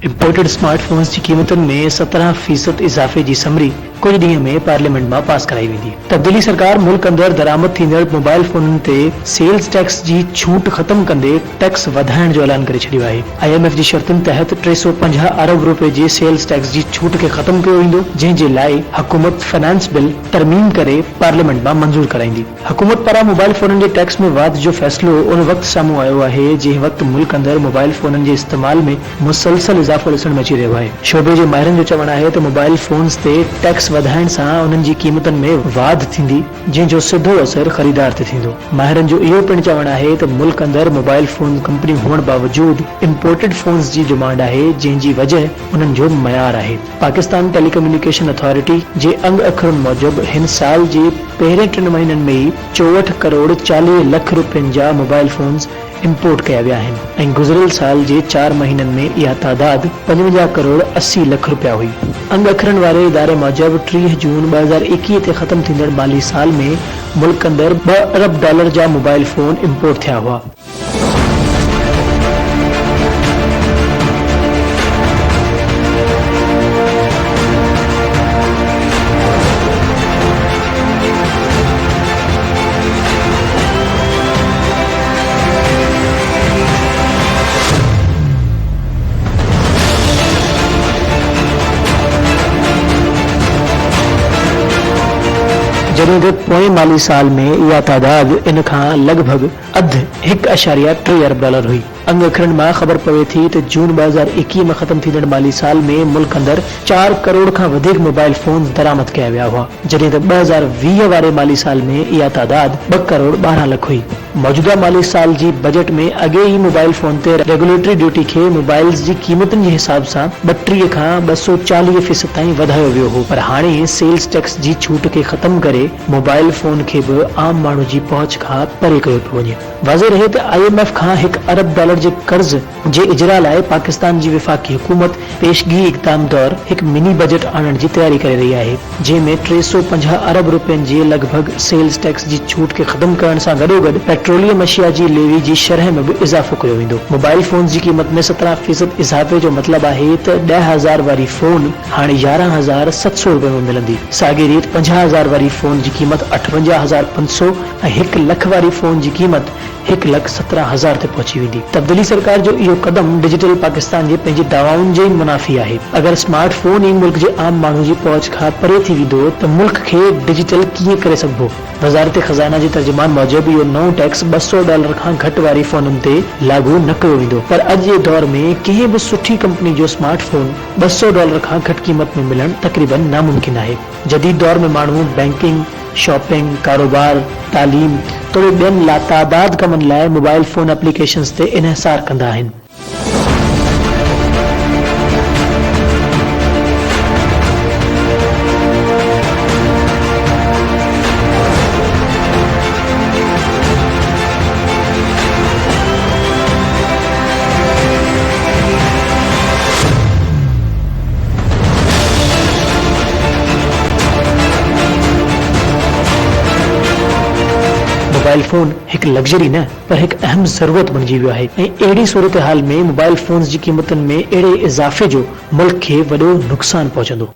Imported smartphones की कीमतुनि में 17% इज़ाफ़े जी summary कुछ ॾींहं में पार्लियामेंट में पास कराई वेंदी। तब्दीली सरकार मुल्क अंदर दरामद थींदड़ मोबाइल फोननि ते सेल्स टैक्स जी छूट खत्म कंदे टैक्स वधाइण जो ऐलान करे छॾियो आहे। IMF जी शर्तुनि तहत 350 अरब रुपए जे सेल्स टैक्स जी छूट के खत्म कयो वेंदो, जंहिं जे लाइ हुकूमत फाइनेंस बिल तरमीम करे पार्लियामेंट में मंजूर कराईंदी। हुकूमत पारां मोबाइल फोननि जे टैक्स में वाध जो फैसलो उन वक्त साम्हूं आयो आहे जंहिं वक्त मुल्क अंदर मोबाइल फोननि जे इस्तेमाल में मुसलसल इज़ाफ़ो ॾिसण में अची रहियो आहे। शोबे जे माहिरनि जो चवणु आहे त मोबाइल फोन्स ते टैक्स वधाइण सां उन्हनि जी कीमतुनि में वाध थींदी, जंहिंजो सिधो असर ख़रीदार ते थींदो। माहिरनि जो इहो पिणु चवणु आहे त मुल्क अंदर मोबाइल फोन कंपनी हुअण बावजूद इंपोर्टेड फोन्स जी डिमांड आहे, जंहिंजी वजह उन्हनि जो मयार आहे। पाकिस्तान टेलीकम्युनिकेशन अथॉरिटी जे अंग अखरनि मूजिब हिन साल जे पहिरें 3 महीननि में ई 64 करोड़ 40 लख रुपयनि जा मोबाइल फोन्स इंपोर्ट कया विया आहिनि ऐं गुज़िरियल साल जे 4 महीननि में इहा तादाद 55 करोड़ 80 लख रुपया हुई। अंग अखरनि वारे इदारे मूजिब 30 जून 2021 ते ख़त्म थींदड़ माली साल में मुल्क अंदर $2 अरब जा मोबाइल फोन इंपोर्ट थिया हुआ। जॾहिं त पोएं माली साल में इहा तादाद इन खां लॻभॻि अधु $1.3 अरब हुई। अंग अखरनि मां ख़बर पवे थी त जून 2021 में ख़त्म थींदड़ माली साल में मुल्क अंदर 4 करोड़ खां वधीक मोबाइल फोन दरामद कया विया हुआ, जॾहिं त 2020 वारे माली साल में इहा तादाद 2 करोड़ 12 लख हुई। मौजूदा माली साल जी बजट में अॻे ई मोबाइल फोन ते रेगुलेटरी ड्यूटी खे मोबाइल्स जी कीमतुनि जे हिसाब सां 32 खां 240% ताईं वधायो वियो हो, पर हाणे सेल्स टैक्स जी छूट खे ख़त्म करे मोबाइल फोन खे बि आम माण्हू जी पहुच खां परे कयो पियो वञे। वाज़ेह रहे त IMF खां $1 अरब जे कर्ज़ जे इजरा लाइ पाकिस्तान जी विफ़ाक़ी हुकूमत पेशगी इक़दाम दौर हिकु मिनी बजट आणण जी तयारी करे रही आहे, जंहिं में 350 अरब रुपयनि जे लॻभॻि सेल्स टैक्स जी छूट खे ख़त्म करण सां गॾोगॾु पेट्रोलियम अशिया जी लेवी जी शरह में बि इज़ाफ़ो कयो वेंदो। मोबाइल फोन जी क़ीमत में 17% इज़ाफ़े जो मतिलबु आहे त 10,000 वारी फोन हाणे 11,700 रुपए में मिलंदी। साॻी रीति 50,000 वारी फोन जी क़ीमत 58,500 ऐं 1 लख वारी फोन जी क़ीमत 1,17,000 ते पहुची वेंदी। तब्दीली सरकार जो इहो कदम डिजिटल पाकिस्तान जे पंहिंजी दावाउनि जे मुनाफ़ी आहे। अगर स्मार्टफोन ई मुल्क जे आम माण्हू जी पहुच खां परे थी वेंदो त मुल्क खे डिजिटल कीअं करे सघिबो। वज़ारत ख़ज़ाना जे तर्जुमान मूजिब इहो नओं टैक्स $200 खां घटि वारी फोननि ते लागू न कयो वेंदो, पर अॼु जे दौर में कंहिं बि सुठी कंपनी जो स्मार्टफोन $200 खां घटि क़ीमत में मिलणु तक़रीबन नामुमकिन आहे। जदीद दौर में माण्हू बैंकिंग, शॉपिंग, कारोबार, तालीम तोड़े ॿियनि लातादाद कमनि लाइ मोबाइल फोन एप्लीकेशन्स ते इन्हिसार कंदा आहिनि। मोबाइल फोन एक लग्जरी न पर एक अहम ज़रूरत बणिजी वियो आहे ऐं अहिड़ी सूरत हाल में मोबाइल फोन्स जी क़ीमतुनि में अहिड़े इज़ाफ़े जो मुल्क खे वॾो नुक़सान पहुचंदो।